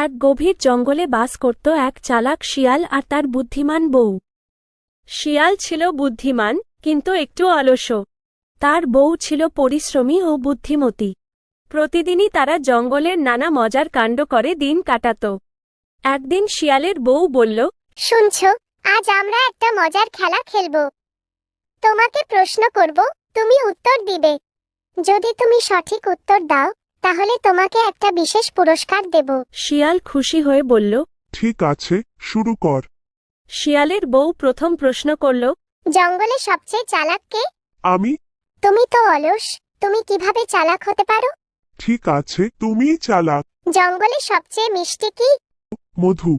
এক গভীর জঙ্গলে বাস করত এক চালাক শিয়াল আর তার বুদ্ধিমান বউ। শিয়াল ছিল বুদ্ধিমান, কিন্তু একটু অলস। তার বউ ছিল পরিশ্রমী ও বুদ্ধিমতী। প্রতিদিনই তারা জঙ্গলের নানা মজার কাণ্ড করে দিন কাটাত। একদিন শিয়ালের বউ বলল, শুনছ, আজ আমরা একটা মজার খেলা খেলব। তোমাকে প্রশ্ন করব, তুমি উত্তর দিবে। যদি তুমি সঠিক উত্তর দাও, তাহলে তোমাকে একটা বিশেষ পুরস্কার দেব। শিয়াল খুশি হয়ে বলল। ঠিক আছে, শুরু কর। শিয়ালের বউ প্রথম প্রশ্ন করল, জঙ্গলে সবচেয়ে চালাক কে? আমি। তুমি তো অলস, তুমি কিভাবে চালাক হতে পারো? ঠিক আছে, তুমিই চালাক। জঙ্গলে সবচেয়ে মিষ্টি কি? মধু।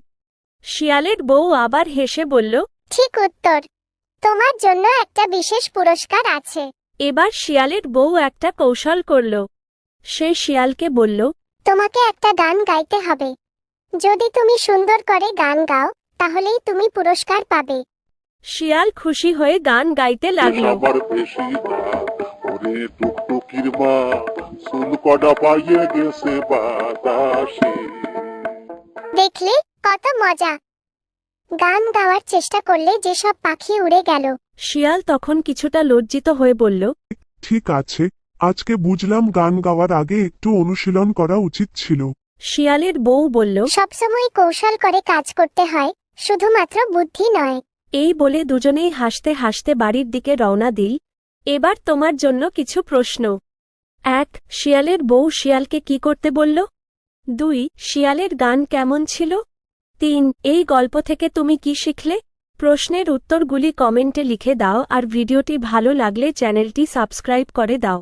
শিয়ালের বউ আবার হেসে বলল। ঠিক উত্তর। তোমার জন্য একটা বিশেষ পুরস্কার আছে। এবার শিয়ালের বউ একটা কৌশল করল। সে শিয়ালকে বলল, তোমাকে একটা গান গাইতে হবে। যদি তুমি সুন্দর করে গান গাও, তাহলেই তুমি পুরস্কার পাবে। শিয়াল খুশি হয়ে গান গাইতে লাগল। সবার বেশি দাগ, ওরে টুকটুকির মা, চুল কটা পাইয়ে গেছে বাতাসে। দেখলে কত মজা! গান গাওয়ার চেষ্টা করলে যেসব পাখি উড়ে গেল। শিয়াল তখন কিছুটা লজ্জিত হয়ে বলল, ঠিক আছে, আজকে বুঝলাম গান গাওয়ার আগে একটু অনুশীলন করা উচিত ছিল। শিয়ালের বউ বলল। সবসময় কৌশল করে কাজ করতে হয়, শুধুমাত্র বুদ্ধি নয়। এই বলে দুজনেই হাসতে হাসতে বাড়ির দিকে রওনা দিল। এবার তোমার জন্য কিছু প্রশ্ন। ১. শিয়ালের বউ শিয়ালকে কি করতে বলল? ২. শিয়ালের গান কেমন ছিল? ৩. এই গল্প থেকে তুমি কি শিখলে? প্রশ্নের উত্তরগুলি কমেন্টে লিখে দাও আর ভিডিওটি ভালো লাগলে চ্যানেলটি সাবস্ক্রাইব করে দাও।